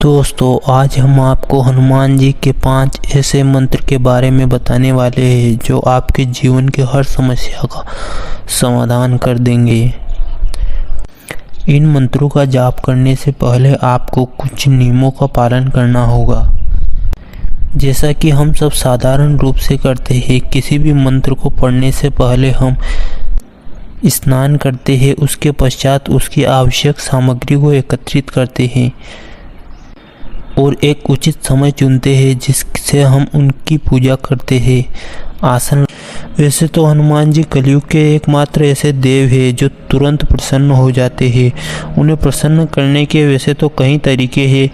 दोस्तों, आज हम आपको हनुमान जी के 5 ऐसे मंत्र के बारे में बताने वाले हैं जो आपके जीवन के हर समस्या का समाधान कर देंगे। इन मंत्रों का जाप करने से पहले आपको कुछ नियमों का पालन करना होगा। जैसा कि हम सब साधारण रूप से करते हैं, किसी भी मंत्र को पढ़ने से पहले हम स्नान करते हैं। उसके पश्चात उसकी आवश्यक सामग्री को एकत्रित करते हैं और एक उचित समय चुनते हैं जिससे हम उनकी पूजा करते हैं। आसन। वैसे तो हनुमान जी कलयुग के एकमात्र ऐसे देव हैं जो तुरंत प्रसन्न हो जाते हैं। उन्हें प्रसन्न करने के वैसे तो कई तरीके हैं,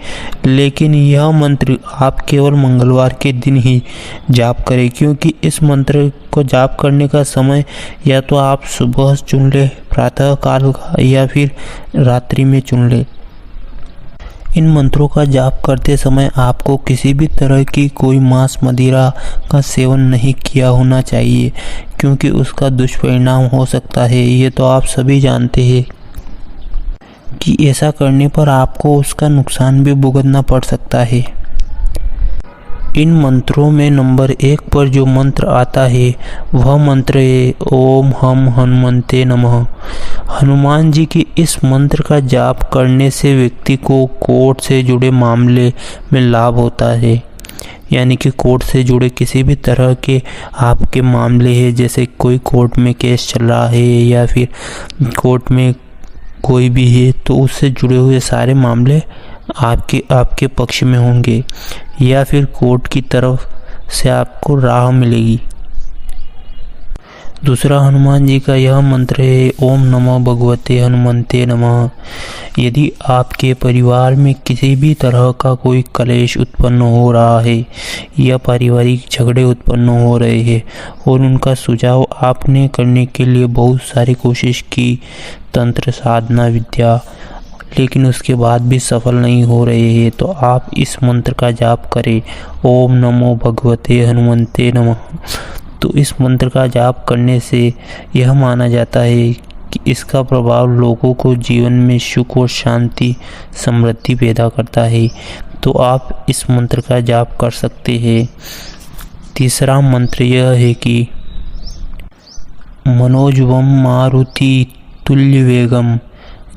लेकिन यह मंत्र आप केवल मंगलवार के दिन ही जाप करें, क्योंकि इस मंत्र को जाप करने का समय या तो आप सुबह चुन लें, प्रातः काल का, या फिर रात्रि में चुन लें। इन मंत्रों का जाप करते समय आपको किसी भी तरह की कोई मांस मदिरा का सेवन नहीं किया होना चाहिए, क्योंकि उसका दुष्परिणाम हो सकता है। ये तो आप सभी जानते हैं कि ऐसा करने पर आपको उसका नुकसान भी भुगतना पड़ सकता है। इन मंत्रों में नंबर 1 पर जो मंत्र आता है वह मंत्र है ओम हम हनुमते नमः। हनुमान जी के इस मंत्र का जाप करने से व्यक्ति को कोर्ट से जुड़े मामले में लाभ होता है। यानी कि कोर्ट से जुड़े किसी भी तरह के आपके मामले हैं, जैसे कोई कोर्ट में केस चल रहा है या फिर कोर्ट में कोई भी है, तो उससे जुड़े हुए सारे मामले आपके पक्ष में होंगे या फिर कोर्ट की तरफ से आपको राह मिलेगी। दूसरा हनुमान जी का यह मंत्र है ओम नमो भगवते हनुमते नमः। यदि आपके परिवार में किसी भी तरह का कोई कलेश उत्पन्न हो रहा है या पारिवारिक झगड़े उत्पन्न हो रहे हैं और उनका सुझाव आपने करने के लिए बहुत सारी कोशिश की, तंत्र साधना विद्या, लेकिन उसके बाद भी सफल नहीं हो रहे हैं, तो आप इस मंत्र का जाप करें ओम नमो भगवते हनुमते नमः। तो इस मंत्र का जाप करने से यह माना जाता है कि इसका प्रभाव लोगों को जीवन में सुख और शांति समृद्धि पैदा करता है। तो आप इस मंत्र का जाप कर सकते हैं। तीसरा मंत्र यह है कि मनोजवम मारुति तुल्य वेगम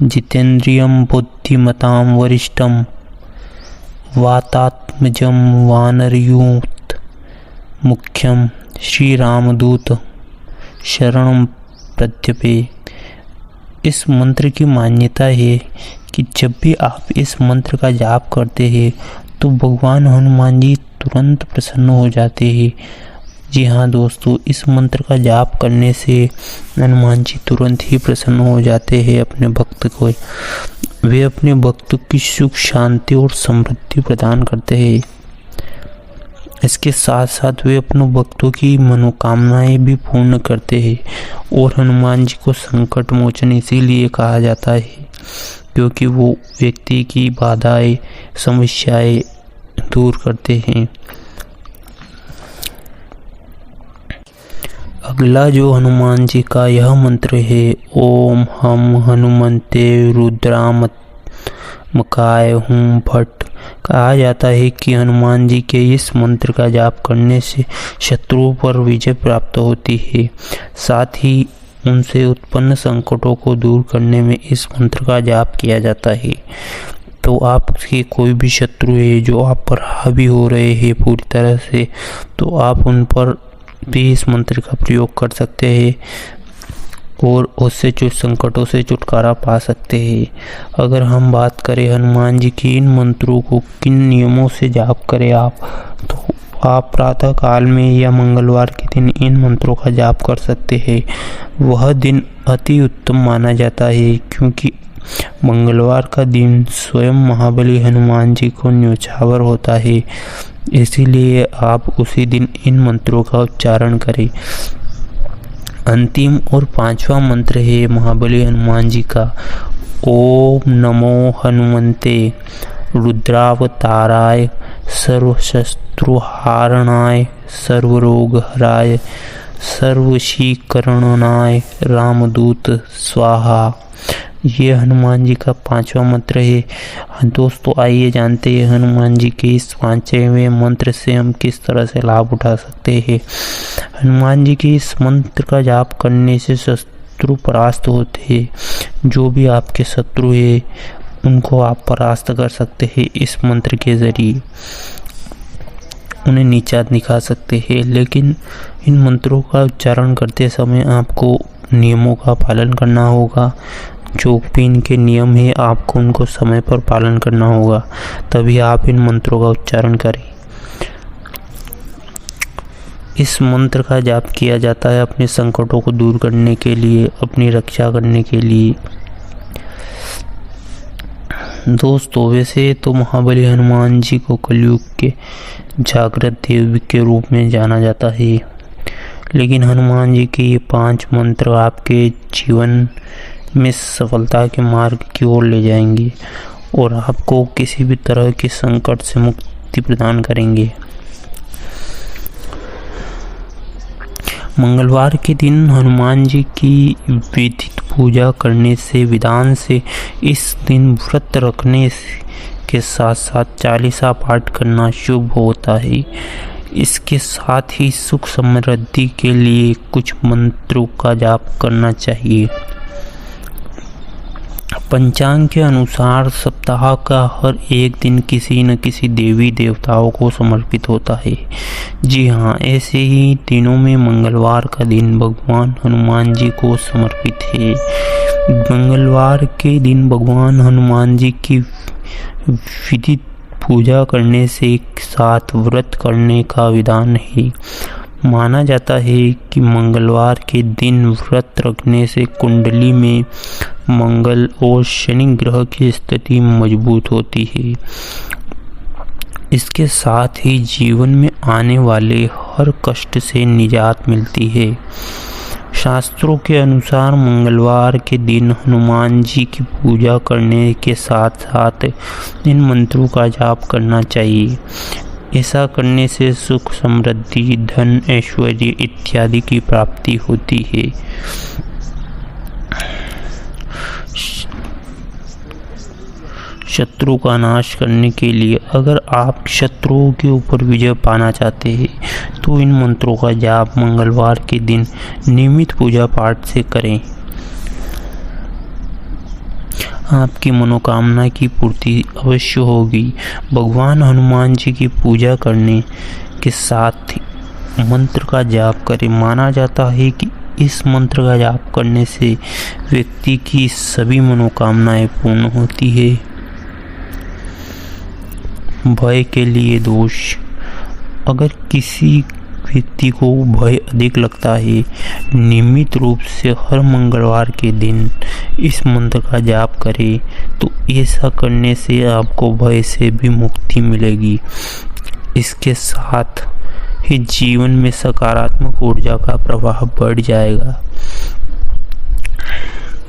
जितेंद्रियम बुद्धिमतां वरिष्ठम वातात्मजं वानरयूथ मुख्यम श्री रामदूत शरणं प्रत्यपे। इस मंत्र की मान्यता है कि जब भी आप इस मंत्र का जाप करते हैं तो भगवान हनुमान जी तुरंत प्रसन्न हो जाते हैं। जी हाँ दोस्तों, इस मंत्र का जाप करने से हनुमान जी तुरंत ही प्रसन्न हो जाते हैं अपने भक्त को। वे अपने भक्तों की सुख शांति और समृद्धि प्रदान करते हैं। इसके साथ साथ वे अपने भक्तों की मनोकामनाएं भी पूर्ण करते हैं। और हनुमान जी को संकट मोचन इसीलिए कहा जाता है क्योंकि वो व्यक्ति की बाधाएं समस्याएं दूर करते हैं। अगला जो हनुमान जी का यह मंत्र है ओम हम हनुमते रुद्रात्मकाय हूँ भट्ट। कहा जाता है कि हनुमान जी के इस मंत्र का जाप करने से शत्रुओं पर विजय प्राप्त होती है। साथ ही उनसे उत्पन्न संकटों को दूर करने में इस मंत्र का जाप किया जाता है। तो आपके कोई भी शत्रु है जो आप पर हावी हो रहे हैं पूरी तरह से, तो आप उन पर भी इस मंत्र का प्रयोग कर सकते हैं और उससे संकटों से छुटकारा पा सकते हैं। अगर हम बात करें हनुमान जी की इन मंत्रों को किन नियमों से जाप करें आप, तो आप प्रातः काल में या मंगलवार के दिन इन मंत्रों का जाप कर सकते हैं। वह दिन अति उत्तम माना जाता है क्योंकि मंगलवार का दिन स्वयं महाबली हनुमान जी को न्योछावर होता है, इसीलिए आप उसी दिन इन मंत्रों का उच्चारण करें। अंतिम और 5वां मंत्र है महाबली हनुमान जी का ओम नमो हनुमते रुद्रावताराय सर्वशत्रुहारणाय सर्वरोगहराय सर्वशीकरणाय रामदूत स्वाहा। ये हनुमान जी का 5वां मंत्र है। दोस्तों आइए जानते हैं हनुमान जी के इस 5वें मंत्र से हम किस तरह से लाभ उठा सकते हैं। हनुमान जी के इस मंत्र का जाप करने से शत्रु परास्त होते हैं। जो भी आपके शत्रु है उनको आप परास्त कर सकते हैं इस मंत्र के जरिए, उन्हें नीचा दिखा सकते हैं। लेकिन इन मंत्रों का उच्चारण करते समय आपको नियमों का पालन करना होगा। जो भी इनके नियम है आपको उनको समय पर पालन करना होगा, तभी आप इन मंत्रों का उच्चारण करें। इस मंत्र का जाप किया जाता है अपने संकटों को दूर करने के लिए, अपनी रक्षा करने के लिए। दोस्तों वैसे तो महाबली हनुमान जी को कलयुग के जागृत देव के रूप में जाना जाता है, लेकिन हनुमान जी के ये 5 मंत्र आपके जीवन में सफलता के मार्ग की ओर ले जाएंगे और आपको किसी भी तरह के संकट से मुक्ति प्रदान करेंगे। मंगलवार के दिन हनुमान जी की विधित पूजा करने से, विधान से, इस दिन व्रत रखने के साथ साथ चालीसा पाठ करना शुभ होता है। इसके साथ ही सुख समृद्धि के लिए कुछ मंत्रों का जाप करना चाहिए। पंचांग के अनुसार सप्ताह का हर एक दिन किसी न किसी देवी देवताओं को समर्पित होता है। जी हाँ, ऐसे ही दिनों में मंगलवार का दिन भगवान हनुमान जी को समर्पित है। मंगलवार के दिन भगवान हनुमान जी की विधित पूजा करने से एक साथ व्रत करने का विधान है। माना जाता है कि मंगलवार के दिन व्रत रखने से कुंडली में मंगल और शनि ग्रह की स्थिति मजबूत होती है। इसके साथ ही जीवन में आने वाले हर कष्ट से निजात मिलती है। शास्त्रों के अनुसार मंगलवार के दिन हनुमान जी की पूजा करने के साथ साथ इन मंत्रों का जाप करना चाहिए। ऐसा करने से सुख समृद्धि, धन, ऐश्वर्य इत्यादि की प्राप्ति होती है। शत्रु का नाश करने के लिए अगर आप शत्रुओं के ऊपर विजय पाना चाहते हैं तो इन मंत्रों का जाप मंगलवार के दिन नियमित पूजा पाठ से करें। आपकी मनोकामना की पूर्ति अवश्य होगी। भगवान हनुमान जी की पूजा करने के साथ मंत्र का जाप करें। माना जाता है कि इस मंत्र का जाप करने से व्यक्ति की सभी मनोकामनाएं पूर्ण होती है। भय के लिए दोष। अगर किसी व्यक्ति को भय अधिक लगता है, नियमित रूप से हर मंगलवार के दिन इस मंत्र का जाप करें तो ऐसा करने से आपको भय से भी मुक्ति मिलेगी। इसके साथ ही जीवन में सकारात्मक ऊर्जा का प्रवाह बढ़ जाएगा।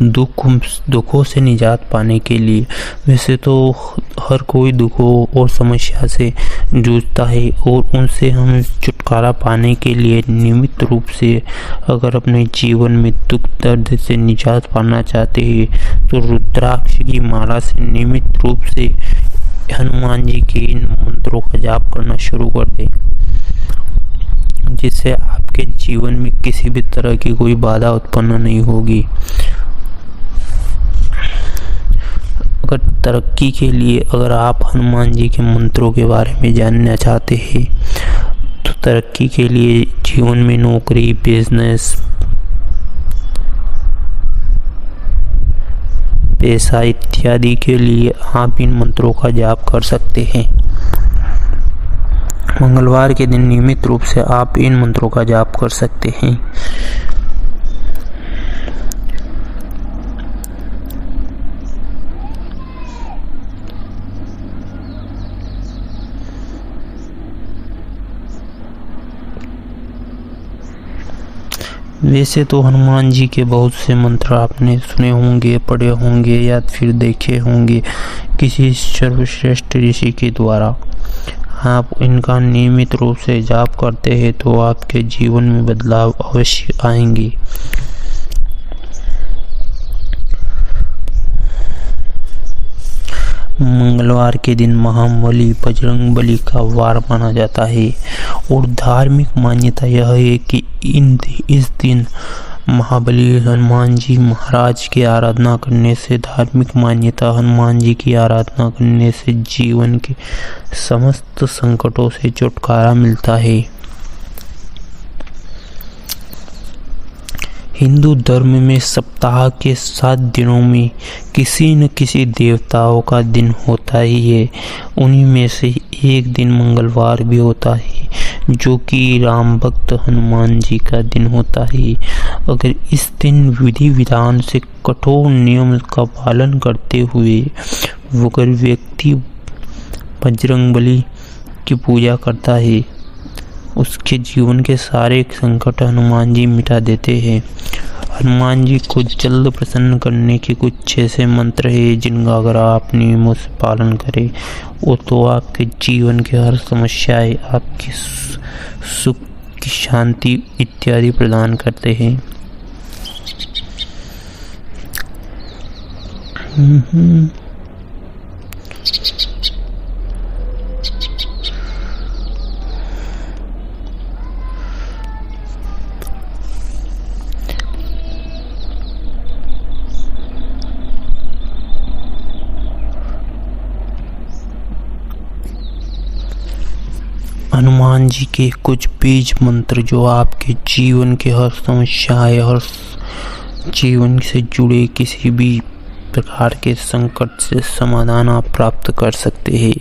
दुखों से निजात पाने के लिए वैसे तो हर कोई दुखों और समस्या से जूझता है और उनसे हम छुटकारा पाने के लिए नियमित रूप से अगर अपने जीवन में दुख दर्द से निजात पाना चाहते हैं तो रुद्राक्ष की माला से नियमित रूप से हनुमान जी के इन मंत्रों का जाप करना शुरू कर दें, जिससे आपके जीवन में किसी भी तरह की कोई बाधा उत्पन्न नहीं होगी। अगर तरक्की के लिए अगर आप हनुमान जी के मंत्रों के बारे में जानना चाहते हैं तो तरक्की के लिए जीवन में नौकरी, बिजनेस, पैसा इत्यादि के लिए आप इन मंत्रों का जाप कर सकते हैं। मंगलवार के दिन नियमित रूप से आप इन मंत्रों का जाप कर सकते हैं। वैसे तो हनुमान जी के बहुत से मंत्र आपने सुने होंगे, पढ़े होंगे या फिर देखे होंगे किसी सर्वश्रेष्ठ ऋषि के द्वारा। आप इनका नियमित रूप से जाप करते हैं तो आपके जीवन में बदलाव अवश्य आएंगे। मंगलवार के दिन महाबली बजरंगबली का वार माना जाता है और धार्मिक मान्यता यह है कि इस दिन महाबली हनुमान जी महाराज की आराधना करने से धार्मिक मान्यता हनुमान जी की आराधना करने से जीवन के समस्त संकटों से छुटकारा मिलता है। हिंदू धर्म में सप्ताह के 7 दिनों में किसी न किसी देवताओं का दिन होता ही है। उन्हीं में से एक दिन मंगलवार भी होता है जो कि राम भक्त हनुमान जी का दिन होता है। अगर इस दिन विधि विधान से कठोर नियम का पालन करते हुए अगर व्यक्ति बजरंगबली की पूजा करता है उसके जीवन के सारे संकट हनुमान जी मिटा देते हैं। हनुमान जी को जल्द प्रसन्न करने के कुछ ऐसे मंत्र हैं जिनका अगर आप नियमों से पालन करें तो आपके जीवन की हर समस्याएं आपकी सुख की शांति इत्यादि प्रदान करते हैं। हनुमान जी के कुछ बीज मंत्र जो आपके जीवन के हर समस्याएं हर जीवन से जुड़े किसी भी प्रकार के संकट से समाधान आप प्राप्त कर सकते हैं।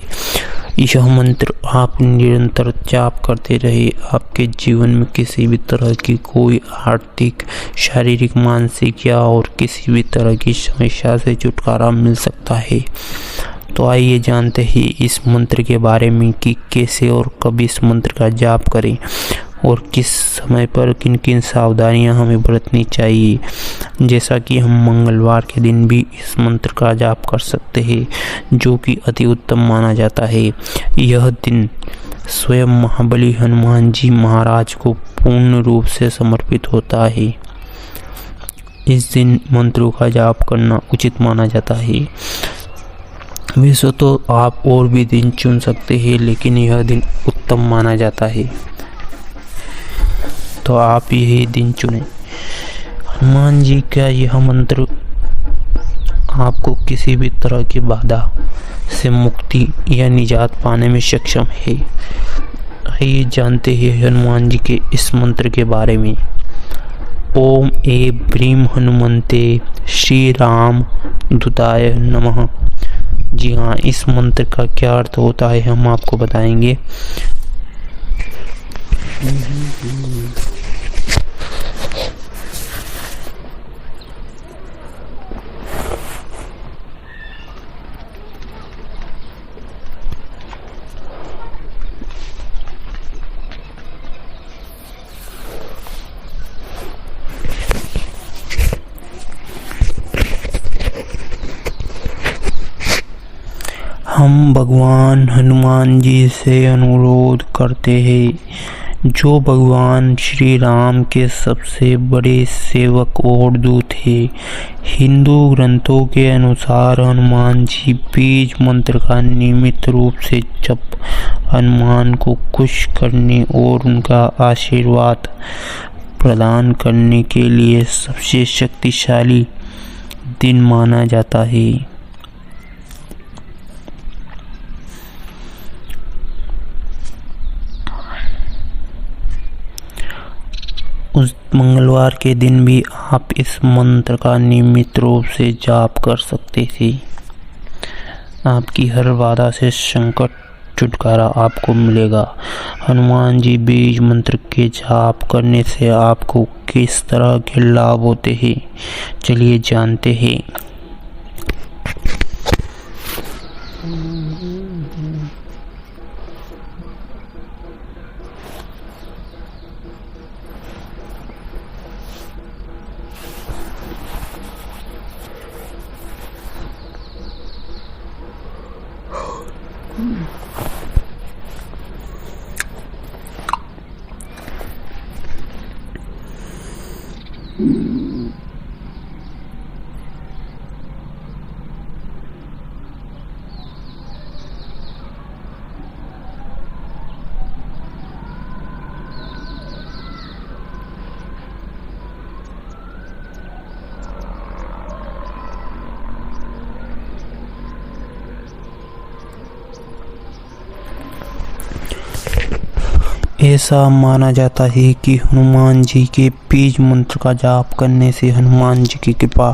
यह मंत्र आप निरंतर जाप करते रहे आपके जीवन में किसी भी तरह की कोई आर्थिक शारीरिक मानसिक या और किसी भी तरह की समस्या से छुटकारा मिल सकता है। तो आइए जानते हैं इस मंत्र के बारे में कि कैसे और कब इस मंत्र का जाप करें और किस समय पर किन किन सावधानियां हमें बरतनी चाहिए। जैसा कि हम मंगलवार के दिन भी इस मंत्र का जाप कर सकते हैं जो कि अति उत्तम माना जाता है। यह दिन स्वयं महाबली हनुमान जी महाराज को पूर्ण रूप से समर्पित होता है। इस दिन मंत्रों का जाप करना उचित माना जाता है। वैसे तो आप और भी दिन चुन सकते हैं लेकिन यह दिन उत्तम माना जाता है तो आप यही दिन चुनें। हनुमान जी का यह मंत्र आपको किसी भी तरह की बाधा से मुक्ति या निजात पाने में सक्षम है। आइए जानते हैं हनुमान जी के इस मंत्र के बारे में। ओम ऐं ह्रीं हनुमते श्री राम दूताय नमः। जी हाँ, इस मंत्र का क्या अर्थ होता है हम आपको बताएंगे। हम भगवान हनुमान जी से अनुरोध करते हैं जो भगवान श्री राम के सबसे बड़े सेवक और दूत हैं। हिंदू ग्रंथों के अनुसार हनुमान जी बीज मंत्र का नियमित रूप से जप हनुमान को खुश करने और उनका आशीर्वाद प्रदान करने के लिए सबसे शक्तिशाली दिन माना जाता है। उस मंगलवार के दिन भी आप इस मंत्र का नियमित रूप से जाप कर सकते थे। आपकी हर बाधा से संकट छुटकारा आपको मिलेगा। हनुमान जी बीज मंत्र के जाप करने से आपको किस तरह के लाभ होते हैं, चलिए जानते हैं। ऐसा माना जाता है कि हनुमान जी के बीज मंत्र का जाप करने से हनुमान जी की कृपा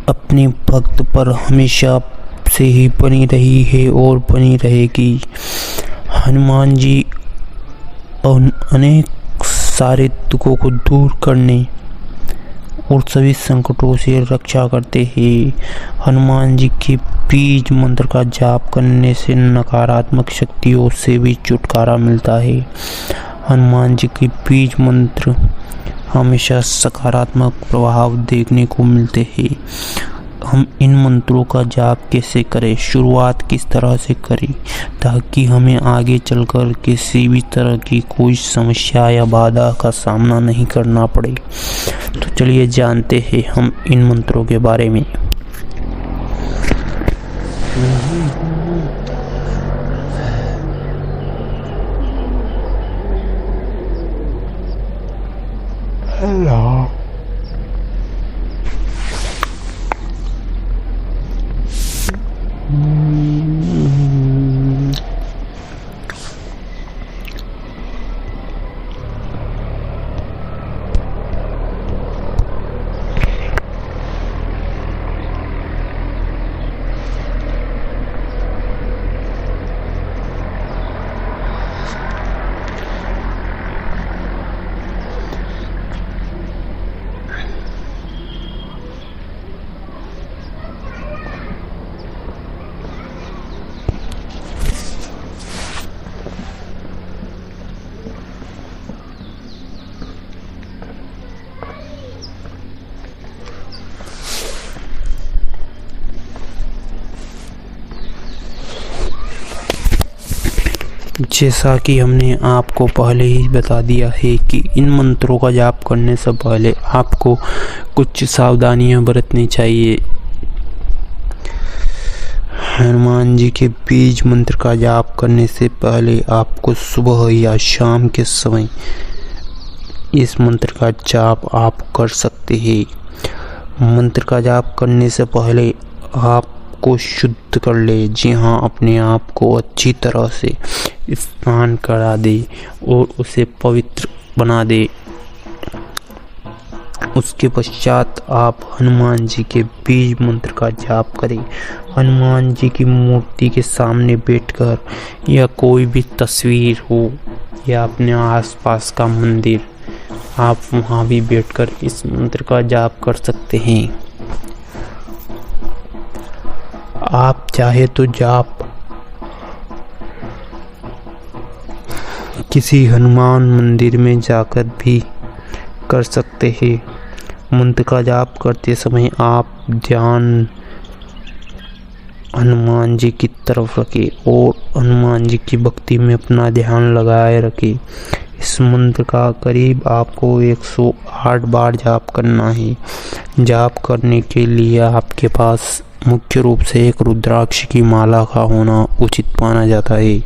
अपने भक्त पर हमेशा से ही बनी रही है और बनी रहेगी। हनुमान जी अनेक सारे दुखों को दूर करने और सभी संकटों से रक्षा करते हैं। हनुमान जी के बीज मंत्र का जाप करने से नकारात्मक शक्तियों से भी छुटकारा मिलता है। हनुमान जी के बीज मंत्र हमेशा सकारात्मक प्रभाव देखने को मिलते हैं। हम इन मंत्रों का जाप कैसे करें, शुरुआत किस तरह से करें ताकि हमें आगे चलकर किसी भी तरह की कोई समस्या या बाधा का सामना नहीं करना पड़े। तो चलिए जानते हैं हम इन मंत्रों के बारे में। Hello. जैसा कि हमने आपको पहले ही बता दिया है कि इन मंत्रों का जाप करने से पहले आपको कुछ सावधानियां बरतनी चाहिए। हनुमान जी के बीज मंत्र का जाप करने से पहले आपको सुबह या शाम के समय इस मंत्र का जाप आप कर सकते हैं। मंत्र का जाप करने से पहले आप को शुद्ध कर ले। जी हाँ, अपने आप को अच्छी तरह से स्नान करा दे और उसे पवित्र बना दे। उसके पश्चात आप हनुमान जी के बीज मंत्र का जाप करें। हनुमान जी की मूर्ति के सामने बैठकर या कोई भी तस्वीर हो या अपने आसपास का मंदिर, आप वहाँ भी बैठकर इस मंत्र का जाप कर सकते हैं। आप चाहे तो जाप किसी हनुमान मंदिर में जाकर भी कर सकते हैं। मंत्र का जाप करते समय आप ध्यान हनुमान जी की तरफ रखें और हनुमान जी की भक्ति में अपना ध्यान लगाए रखें। इस मंत्र का करीब आपको 108 बार जाप करना है। जाप करने के लिए आपके पास मुख्य रूप से एक रुद्राक्ष की माला का होना उचित माना जाता है।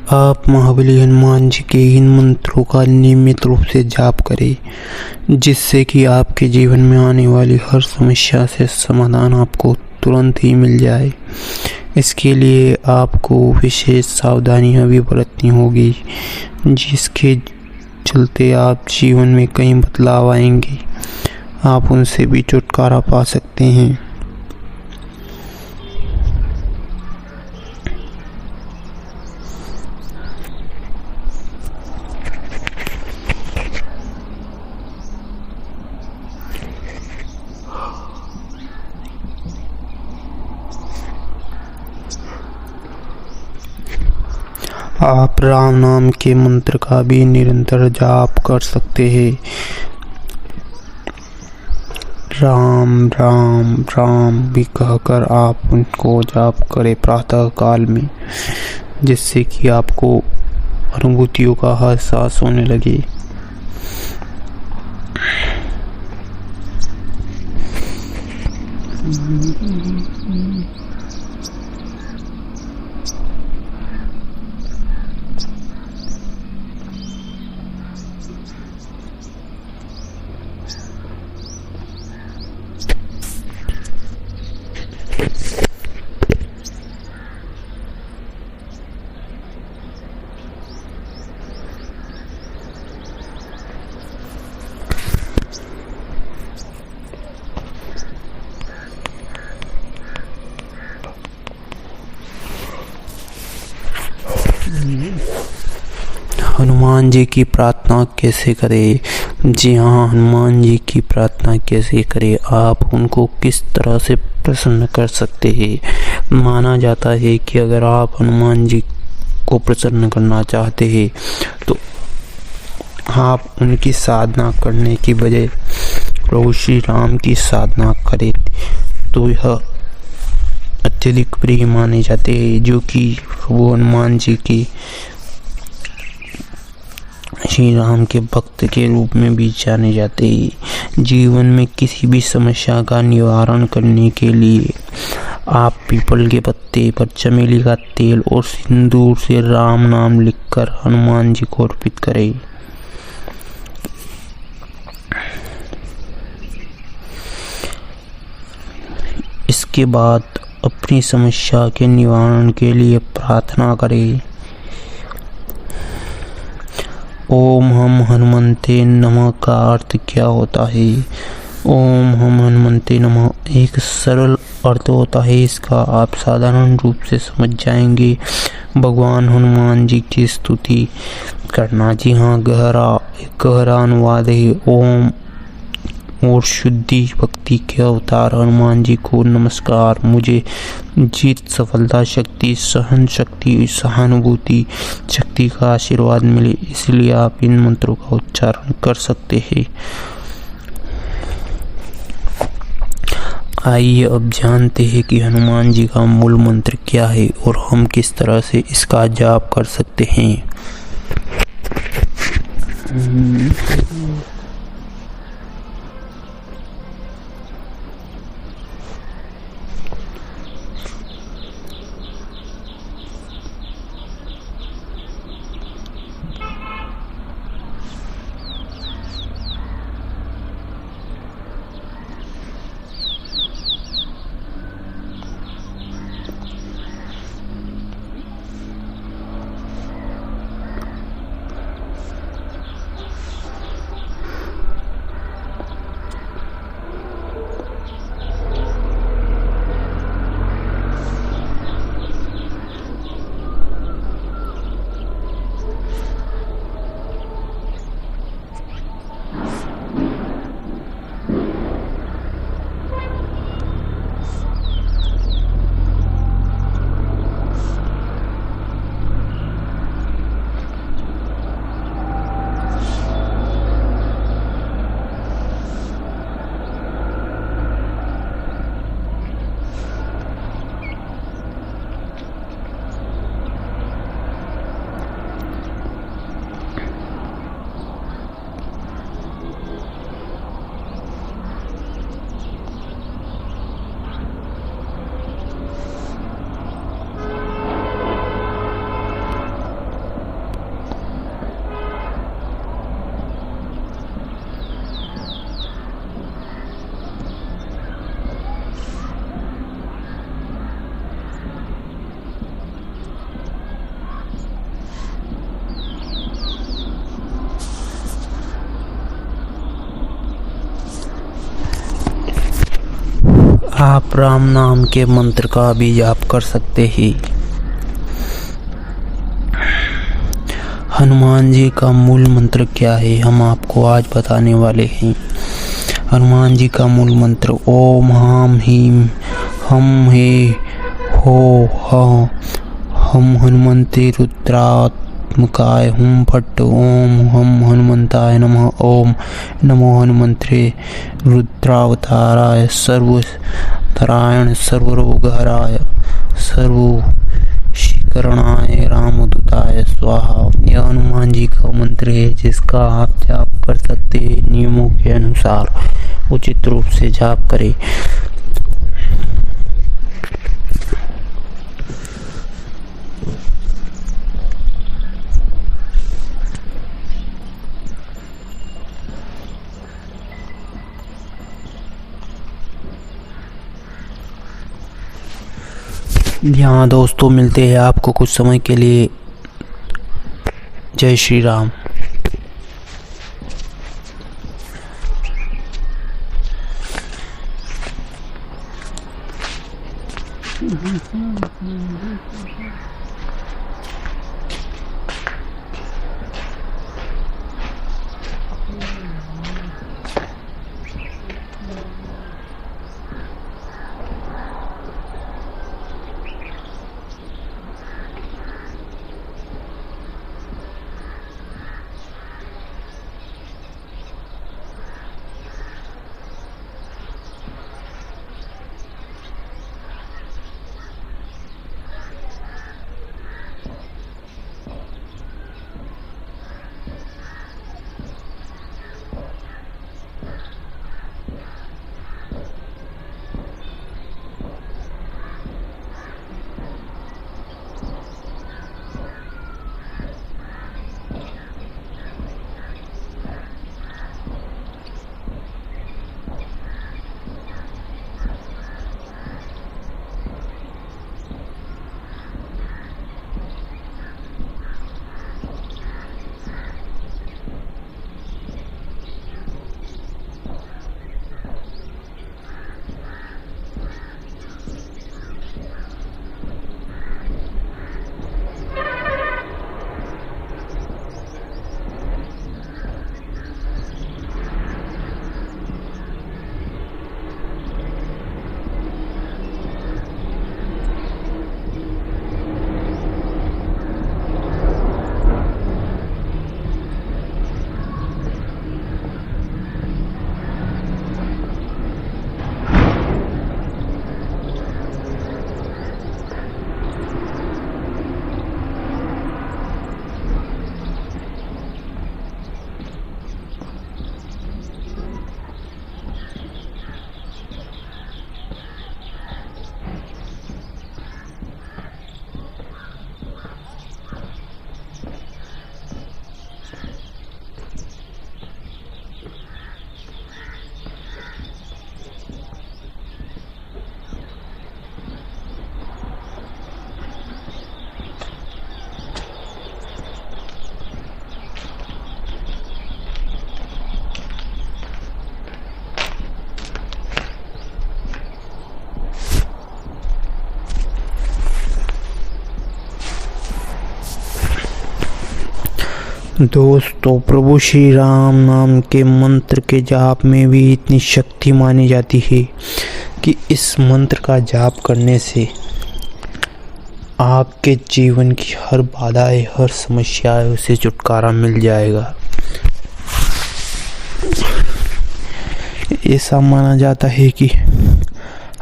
आप महाबली हनुमान जी के इन मंत्रों का नियमित रूप से जाप करें, जिससे कि आपके जीवन में आने वाली हर समस्या से समाधान आपको तुरंत ही मिल जाए। इसके लिए आपको विशेष सावधानियां भी बरतनी होगी, जिसके चलते आप जीवन में कई बदलाव आएंगे। आप उनसे भी छुटकारा पा सकते हैं। आप राम नाम के मंत्र का भी निरंतर जाप कर सकते हैं। राम राम राम भी कहकर आप उनको जाप करें प्रातः काल में, जिससे कि आपको अनुभूतियों का एहसास होने लगे। हनुमान जी की प्रार्थना कैसे करें? जी हाँ, हनुमान जी की प्रार्थना कैसे करें? आप उनको किस तरह से प्रसन्न कर सकते हैं? माना जाता है कि अगर आप हनुमान जी को प्रसन्न करना चाहते हैं तो आप उनकी साधना करने की बजाय प्रभु श्री राम की साधना करें, तो यह अत्यधिक प्रिय माने जाते हैं, जो कि प्रभु हनुमान जी की श्री राम के भक्त के रूप में भी जाने जाते हैं। जीवन में किसी भी समस्या का निवारण करने के लिए आप पीपल के पत्ते पर चमेली का तेल और सिंदूर से राम नाम लिखकर हनुमान जी को अर्पित करें। इसके बाद अपनी समस्या के निवारण के लिए प्रार्थना करें। ओम हम हनुमंते नमः का अर्थ क्या होता है? ओम हम हनुमंते नमः एक सरल अर्थ होता है, इसका आप साधारण रूप से समझ जाएंगे। भगवान हनुमान जी की स्तुति करना। जी हाँ, गहरा अनुवाद है। ओम और शुद्धि भक्ति के अवतार हनुमान जी को नमस्कार। मुझे जीत, सफलता, शक्ति, सहन शक्ति, सहानुभूति शक्ति का आशीर्वाद मिले, इसलिए आप इन मंत्रों का उच्चारण कर सकते हैं। आइए अब जानते हैं कि हनुमान जी का मूल मंत्र क्या है और हम किस तरह से इसका जाप कर सकते हैं। आप राम नाम के मंत्र का भी जाप कर सकते हैं। हनुमान जी का मूल मंत्र क्या है, हम आपको आज बताने वाले हैं। हनुमान जी का मूल मंत्र ओम हम ह्रीं हम हे हो हम हनुमते रुद्रात्मकाय हुम फट्ट ओम हम हनुमंताय नमः। ओम नमो हनुमंत्रे रुद्रावताराय सर्वतरायण सर्वरोगहराय सर्वशीकरणाय रामदूताय स्वाहा। यह हनुमान जी का मंत्र है जिसका आप जाप कर सकते हैं। नियमों के अनुसार उचित रूप से जाप करें। यहाँ दोस्तों मिलते हैं आपको कुछ समय के लिए। जय श्री राम। दोस्तों प्रभु श्री राम नाम के मंत्र के जाप में भी इतनी शक्ति मानी जाती है कि इस मंत्र का जाप करने से आपके जीवन की हर बाधाएं, हर समस्याएं से छुटकारा मिल जाएगा। ऐसा माना जाता है कि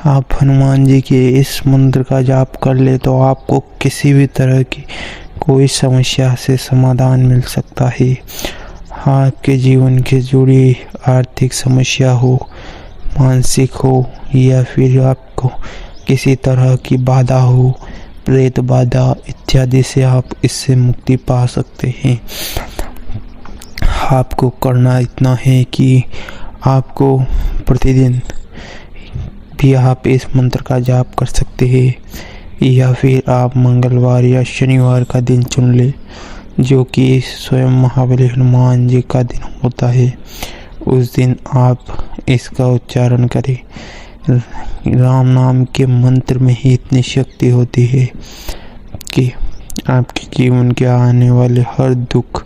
आप हनुमान जी के इस मंत्र का जाप कर ले तो आपको किसी भी तरह की कोई समस्या से समाधान मिल सकता है। आपके जीवन के जुड़ी आर्थिक समस्या हो, मानसिक हो या फिर आपको किसी तरह की बाधा हो, प्रेत बाधा इत्यादि से आप इससे मुक्ति पा सकते हैं। आपको करना इतना है कि आपको प्रतिदिन भी आप इस मंत्र का जाप कर सकते हैं या फिर आप मंगलवार या शनिवार का दिन चुन ले जो कि स्वयं महाबली हनुमान जी का दिन होता है। उस दिन आप इसका उच्चारण करें। राम नाम के मंत्र में ही इतनी शक्ति होती है कि आपके जीवन के आने वाले हर दुख,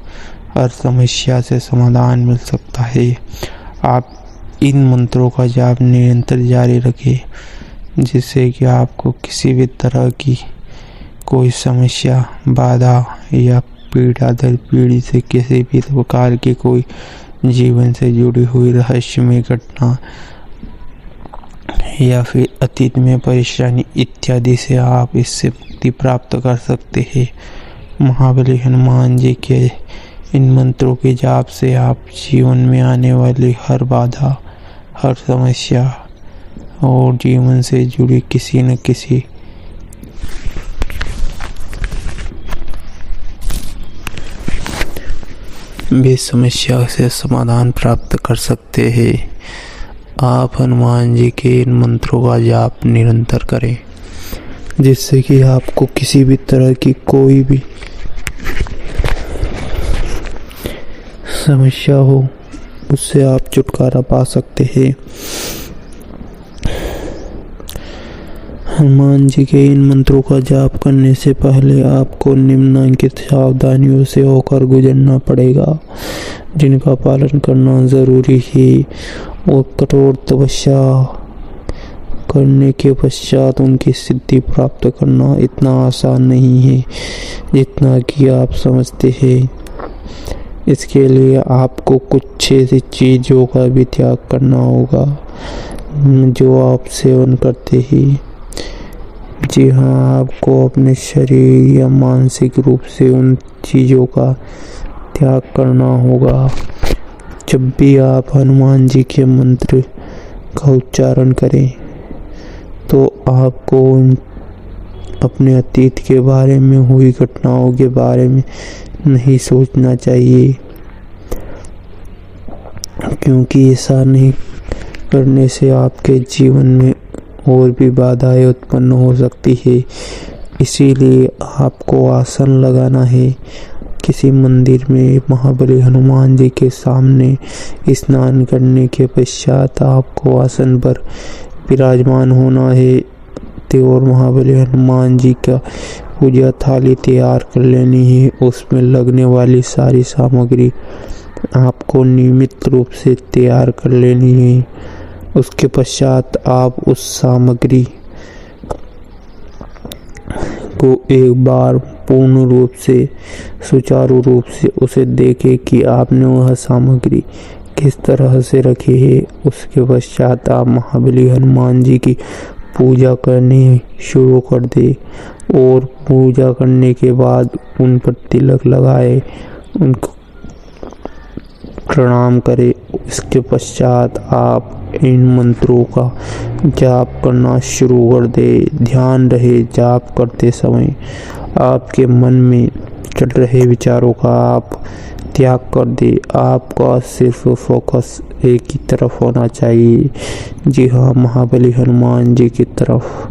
हर समस्या से समाधान मिल सकता है। आप इन मंत्रों का जाप निरंतर जारी रखें, जिससे कि आपको किसी भी तरह की कोई समस्या, बाधा या पीड़ा दर पीढ़ी से किसी भी प्रकार की कोई जीवन से जुड़ी हुई रहस्यमय घटना या फिर अतीत में परेशानी इत्यादि से आप इससे मुक्ति प्राप्त कर सकते हैं। महाबली हनुमान जी के इन मंत्रों के जाप से आप जीवन में आने वाली हर बाधा, हर समस्या और जीवन से जुड़ी किसी न किसी भी समस्या से समाधान प्राप्त कर सकते हैं। आप हनुमान जी के इन मंत्रों का जाप निरंतर करें, जिससे कि आपको किसी भी तरह की कोई भी समस्या हो उससे आप छुटकारा पा सकते हैं। हनुमान जी के इन मंत्रों का जाप करने से पहले आपको निम्नलिखित सावधानियों से होकर गुजरना पड़ेगा, जिनका पालन करना जरूरी है। और कठोर तपस्या करने के पश्चात उनकी सिद्धि प्राप्त करना इतना आसान नहीं है जितना कि आप समझते हैं। इसके लिए आपको कुछ ऐसी चीज़ों का भी त्याग करना होगा जो आप सेवन करते हैं। जी हाँ, आपको अपने शरीर या मानसिक रूप से उन चीज़ों का त्याग करना होगा। जब भी आप हनुमान जी के मंत्र का उच्चारण करें तो आपको अपने अतीत के बारे में हुई घटनाओं के बारे में नहीं सोचना चाहिए, क्योंकि ऐसा नहीं करने से आपके जीवन में और भी बाधाएं उत्पन्न हो सकती है। इसीलिए आपको आसन लगाना है। किसी मंदिर में महाबली हनुमान जी के सामने स्नान करने के पश्चात आपको आसन पर विराजमान होना है और महाबली हनुमान जी का पूजा थाली तैयार कर लेनी है। उसमें लगने वाली सारी सामग्री आपको नियमित रूप से तैयार कर लेनी है। उसके पश्चात आप उस सामग्री को एक बार पूर्ण रूप से, सुचारू रूप से उसे देखें कि आपने वह सामग्री किस तरह से रखी है। उसके पश्चात आप महाबली हनुमान जी की पूजा करनी शुरू कर दे और पूजा करने के बाद उन पर तिलक लगाए, उनको प्रणाम करें। इसके पश्चात आप इन मंत्रों का जाप करना शुरू कर दे। ध्यान रहे जाप करते समय आपके मन में चल रहे विचारों का आप त्याग कर दे। आपका सिर्फ फोकस एक ही तरफ होना चाहिए। जी हाँ, महाबली हनुमान जी की तरफ।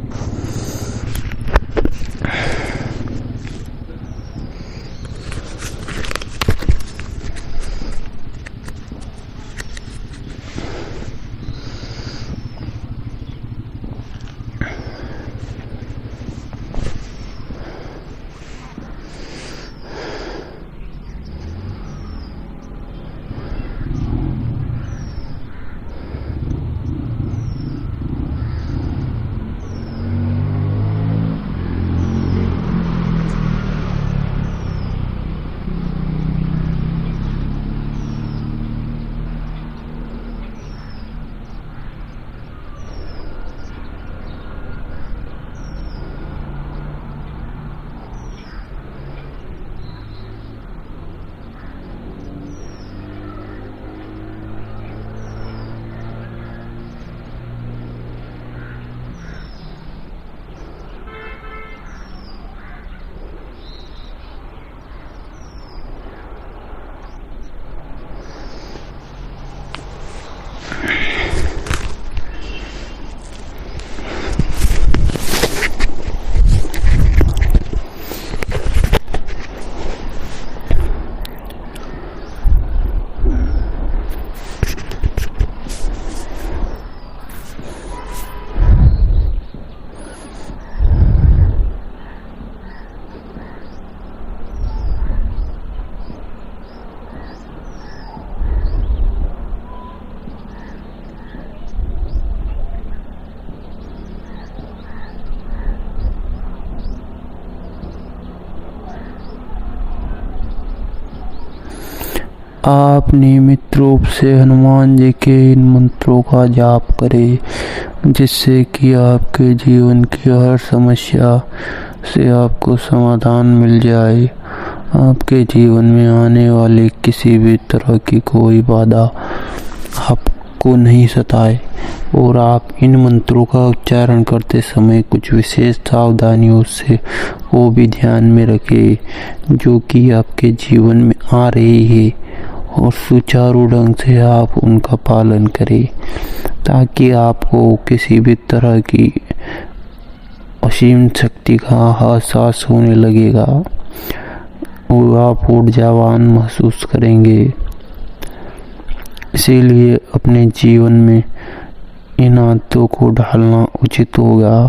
आप नियमित रूप से हनुमान जी के इन मंत्रों का जाप करें, जिससे कि आपके जीवन की हर समस्या से आपको समाधान मिल जाए। आपके जीवन में आने वाले किसी भी तरह की कोई बाधा आपको नहीं सताए और आप इन मंत्रों का उच्चारण करते समय कुछ विशेष सावधानियों से वो भी ध्यान में रखें जो कि आपके जीवन में आ रही है और सुचारू ढंग से आप उनका पालन करें, ताकि आपको किसी भी तरह की असीम शक्ति का एहसास होने लगेगा और आप ऊर्जावान महसूस करेंगे। इसीलिए अपने जीवन में इन आदतों को ढालना उचित होगा।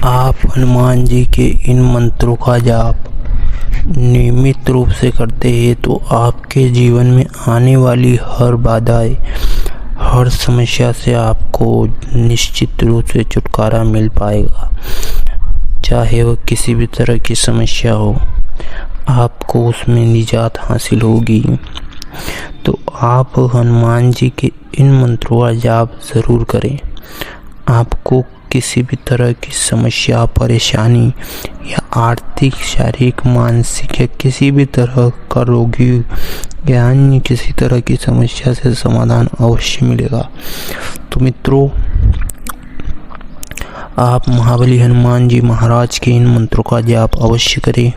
आप हनुमान जी के इन मंत्रों का जाप नियमित रूप से करते हैं तो आपके जीवन में आने वाली हर बाधाएं, हर समस्या से आपको निश्चित रूप से छुटकारा मिल पाएगा। चाहे वह किसी भी तरह की समस्या हो, आपको उसमें निजात हासिल होगी। तो आप हनुमान जी के इन मंत्रों का जाप ज़रूर करें। आपको किसी भी तरह की समस्या, परेशानी या आर्थिक, शारीरिक, मानसिक या किसी भी तरह का रोगी या अन्य किसी तरह की समस्या से समाधान अवश्य मिलेगा। तो मित्रों, आप महाबली हनुमान जी महाराज के इन मंत्रों का जाप अवश्य करें।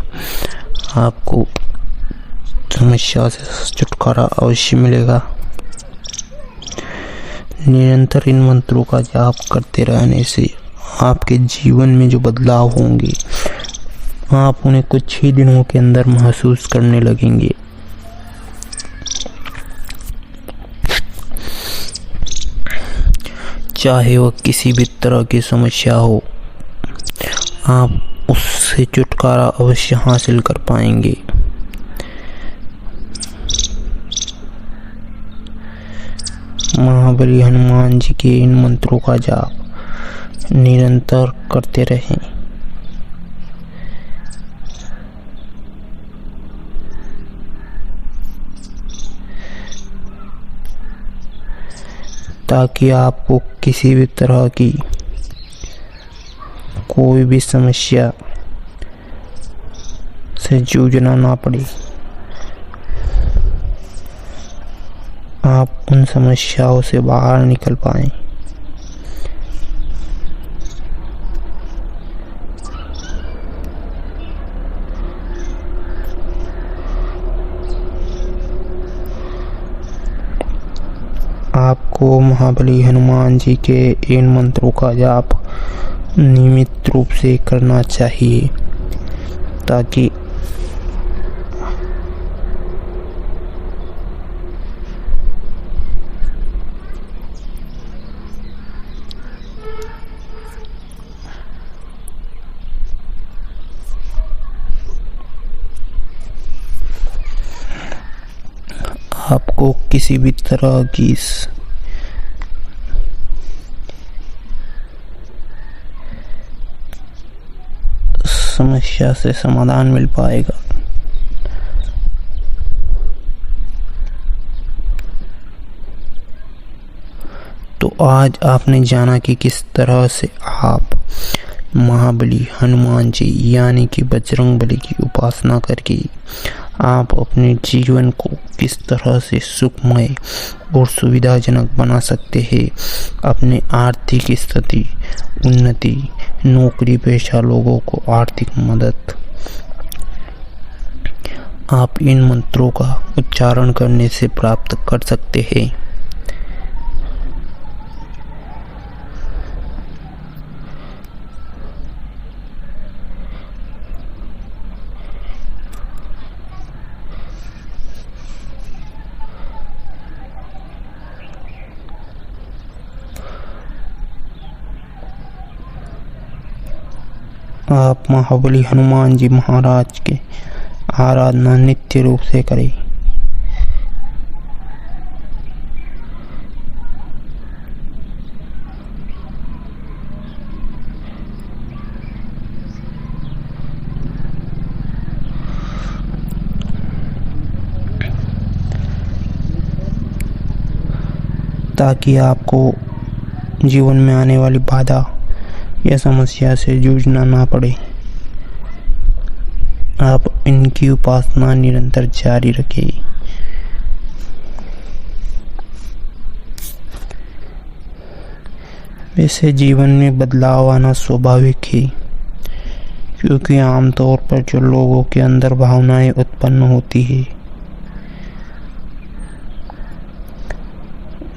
आपको समस्या से छुटकारा अवश्य मिलेगा। निरंतर इन मंत्रों का जाप करते रहने से आपके जीवन में जो बदलाव होंगे, आप उन्हें कुछ ही दिनों के अंदर महसूस करने लगेंगे। चाहे वह किसी भी तरह की समस्या हो, आप उससे छुटकारा अवश्य हासिल कर पाएंगे। महाबली हनुमान जी के इन मंत्रों का जाप निरंतर करते रहें। ताकि आपको किसी भी तरह की कोई भी समस्या से जूझना ना पड़े। आप उन समस्याओं से बाहर निकल पाएं। आपको महाबली हनुमान जी के इन मंत्रों का जाप नियमित रूप से करना चाहिए ताकि आपको किसी भी तरह की समस्या से समाधान मिल पाएगा। तो आज आपने जाना कि किस तरह से आप महाबली हनुमान जी यानी कि बजरंगबली की उपासना करके आप अपने जीवन को किस तरह से सुखमय और सुविधाजनक बना सकते हैं। अपने आर्थिक स्थिति, उन्नति, नौकरी पेशा लोगों को आर्थिक मदद आप इन मंत्रों का उच्चारण करने से प्राप्त कर सकते हैं। आप महाबली हनुमान जी महाराज के आराधना नित्य रूप से करें। ताकि आपको जीवन में आने वाली बाधा या समस्या से जूझना ना पड़े। आप इनकी उपासना निरंतर जारी रखें। वैसे जीवन में बदलाव आना स्वाभाविक है, क्योंकि आमतौर पर जो लोगों के अंदर भावनाएं उत्पन्न होती है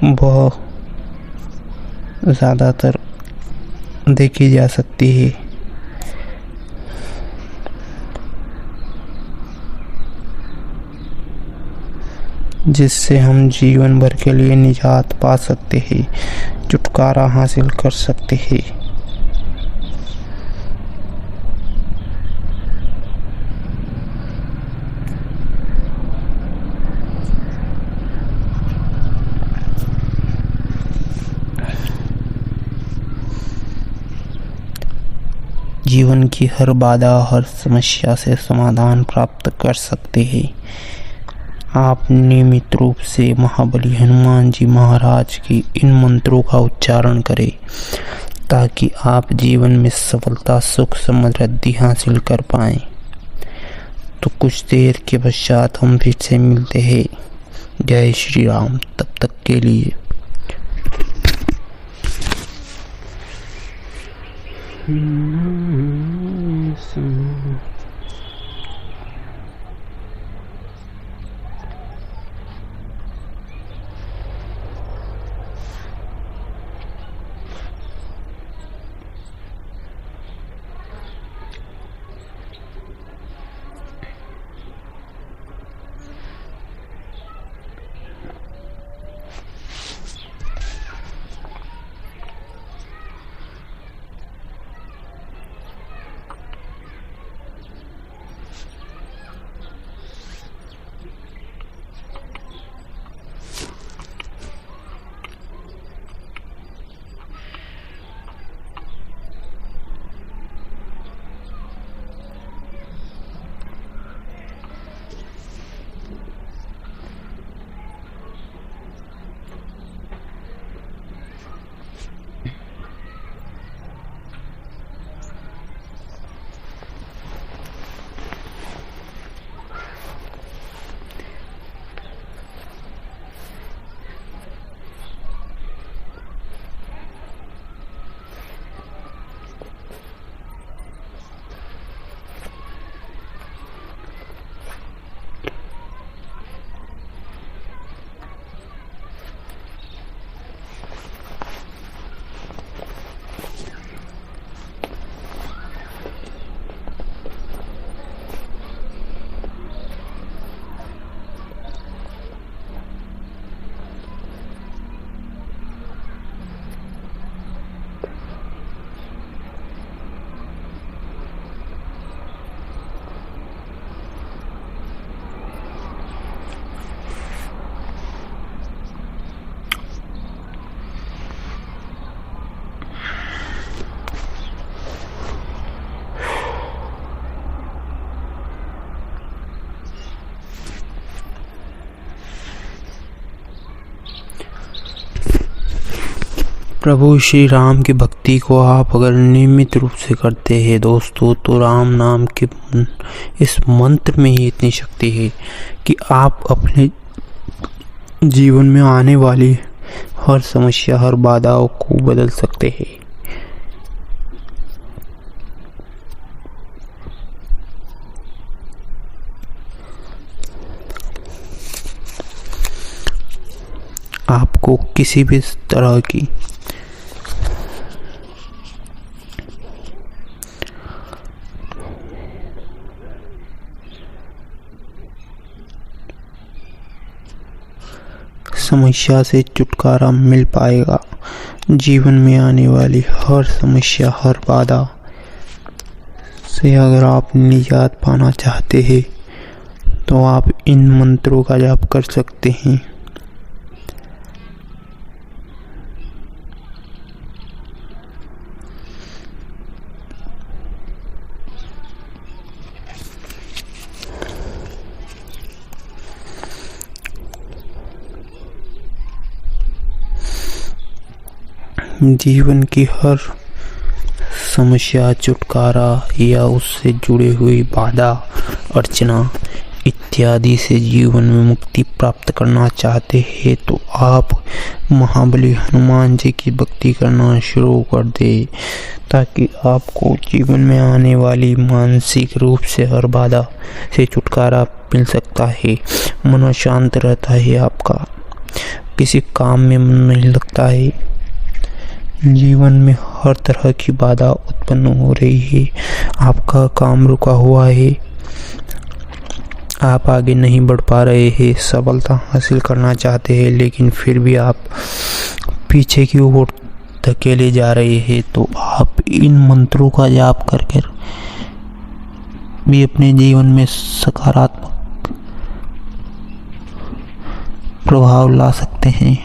वह ज़्यादातर देखी जा सकती है। जिससे हम जीवन भर के लिए निजात पा सकते हैं, छुटकारा हासिल कर सकते हैं। जीवन की हर बाधा, हर समस्या से समाधान प्राप्त कर सकते हैं। आप नियमित रूप से महाबली हनुमान जी महाराज के इन मंत्रों का उच्चारण करें, ताकि आप जीवन में सफलता, सुख, समृद्धि हासिल कर पाएं। तो कुछ देर के पश्चात हम फिर से मिलते हैं। जय श्री राम। तब तक के लिए प्रभु श्री राम की भक्ति को आप अगर नियमित रूप से करते हैं दोस्तों, तो राम नाम के इस मंत्र में ही इतनी शक्ति है कि आप अपने जीवन में आने वाली हर समस्या, हर बाधाओं को बदल सकते हैं। आपको किसी भी तरह की समस्या से छुटकारा मिल पाएगा। जीवन में आने वाली हर समस्या, हर बाधा से अगर आप निजात पाना चाहते हैं तो आप इन मंत्रों का जाप कर सकते हैं। जीवन की हर समस्या, छुटकारा या उससे जुड़ी हुई बाधा, अर्चना इत्यादि से जीवन में मुक्ति प्राप्त करना चाहते हैं तो आप महाबली हनुमान जी की भक्ति करना शुरू कर दें, ताकि आपको जीवन में आने वाली मानसिक रूप से हर बाधा से छुटकारा मिल सकता है। मन शांत रहता है, आपका किसी काम में मन नहीं लगता है, जीवन में हर तरह की बाधा उत्पन्न हो रही है, आपका काम रुका हुआ है, आप आगे नहीं बढ़ पा रहे हैं, सफलता हासिल करना चाहते हैं लेकिन फिर भी आप पीछे की ओर धकेले जा रहे हैं, तो आप इन मंत्रों का जाप करके भी अपने जीवन में सकारात्मक प्रभाव ला सकते हैं।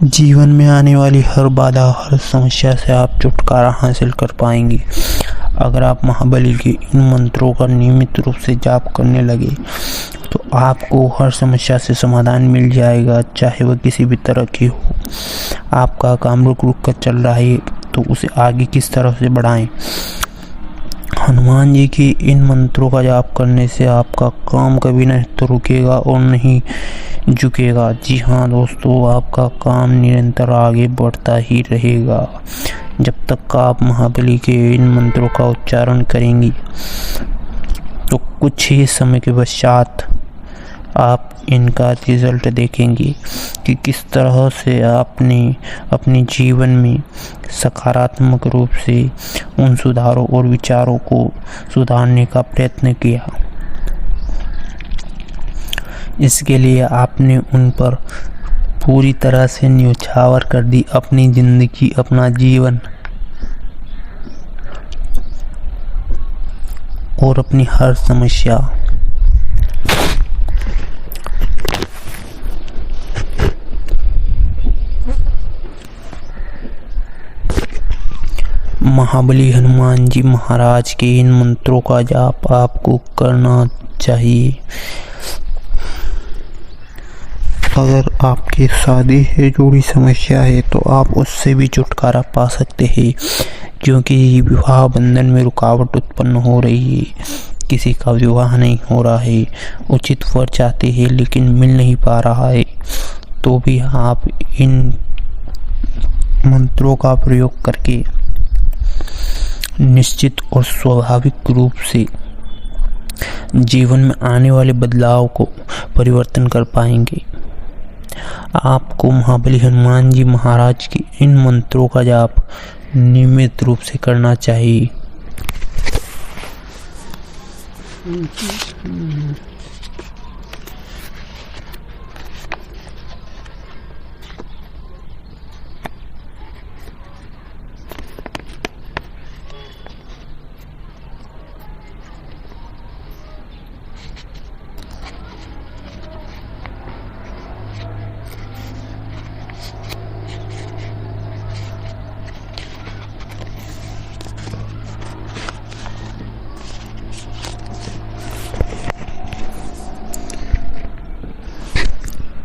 जीवन में आने वाली हर बाधा, हर समस्या से आप छुटकारा हासिल कर पाएंगे अगर आप महाबली के इन मंत्रों का नियमित रूप से जाप करने लगे तो आपको हर समस्या से समाधान मिल जाएगा, चाहे वह किसी भी तरह की हो। आपका काम रुक कर चल रहा है तो उसे आगे किस तरह से बढ़ाएं। हनुमान जी के इन मंत्रों का जाप करने से आपका काम कभी नहीं तो रुकेगा और नहीं झुकेगा। जी हाँ दोस्तों, आपका काम निरंतर आगे बढ़ता ही रहेगा जब तक आप महाबली के इन मंत्रों का उच्चारण करेंगी। तो कुछ ही समय के पश्चात आप इनका रिजल्ट देखेंगे कि किस तरह से आपने अपने जीवन में सकारात्मक रूप से उन सुधारों और विचारों को सुधारने का प्रयत्न किया। इसके लिए आपने उन पर पूरी तरह से न्यौछावर कर दी अपनी जिंदगी, अपना जीवन और अपनी हर समस्या। महाबली हनुमान जी महाराज के इन मंत्रों का जाप आपको करना चाहिए। अगर आपकी शादी से जुड़ी समस्या है तो आप उससे भी छुटकारा पा सकते हैं, क्योंकि विवाह बंधन में रुकावट उत्पन्न हो रही है, किसी का विवाह नहीं हो रहा है, उचित वर चाहते हैं लेकिन मिल नहीं पा रहा है, तो भी आप इन मंत्रों का प्रयोग करके निश्चित और स्वाभाविक रूप से जीवन में आने वाले बदलाव को परिवर्तन कर पाएंगे। आपको महाबली हनुमान जी महाराज के इन मंत्रों का जाप नियमित रूप से करना चाहिए।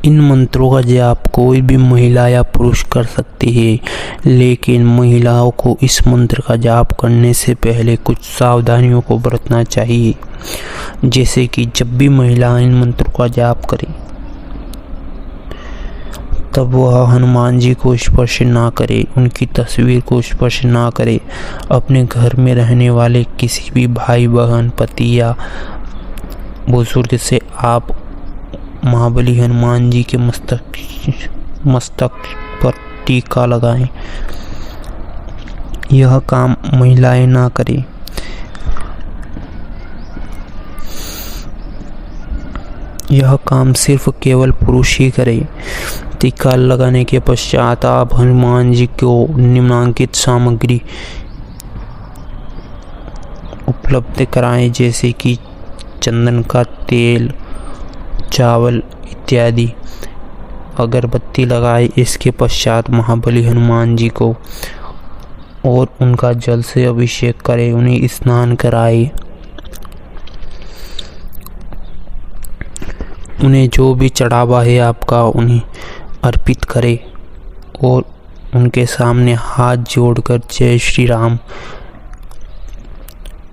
इन मंत्रों का जाप कोई भी महिला या पुरुष कर सकती है, लेकिन महिलाओं को इस मंत्र का जाप करने से पहले कुछ सावधानियों को बरतना चाहिए। जैसे कि जब भी महिला इन मंत्रों का जाप करे तब वह हनुमान जी को स्पर्श ना करे, उनकी तस्वीर को स्पर्श ना करे। अपने घर में रहने वाले किसी भी भाई बहन, पति या बुजुर्ग से आप महाबली हनुमान जी के मस्तक पर टीका लगाएं। यह काम महिलाएं ना करें। यह काम सिर्फ केवल पुरुष ही करें, टीका लगाने के पश्चात आप हनुमान जी को निम्नांकित सामग्री उपलब्ध कराएं, जैसे कि चंदन का तेल, चावल इत्यादि। अगरबत्ती लगाए। इसके पश्चात महाबली हनुमान जी को और उनका जल से अभिषेक करें, उन्हें स्नान कराए। उन्हें जो भी चढ़ावा है आपका उन्हें अर्पित करें और उनके सामने हाथ जोड़कर जय श्री राम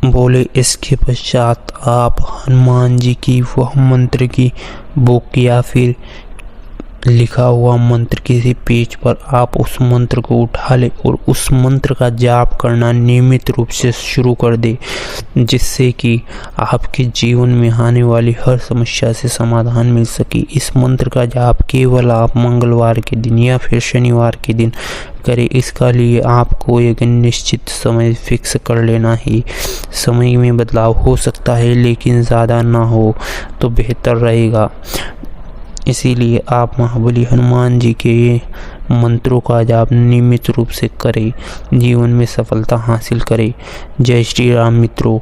बोले। इसके पश्चात आप हनुमान जी की वह मंत्र की बुक या फिर लिखा हुआ मंत्र किसी पेज पर आप उस मंत्र को उठा ले और उस मंत्र का जाप करना नियमित रूप से शुरू कर दे, जिससे कि आपके जीवन में आने वाली हर समस्या से समाधान मिल सके। इस मंत्र का जाप केवल आप मंगलवार के दिन या फिर शनिवार के दिन करें। इसका लिए आपको एक निश्चित समय फिक्स कर लेना है। समय में बदलाव हो सकता है, लेकिन ज़्यादा ना हो तो बेहतर रहेगा। इसीलिए आप महाबली हनुमान जी के मंत्रों का जाप नियमित रूप से करें, जीवन में सफलता हासिल करें। जय श्री राम मित्रों।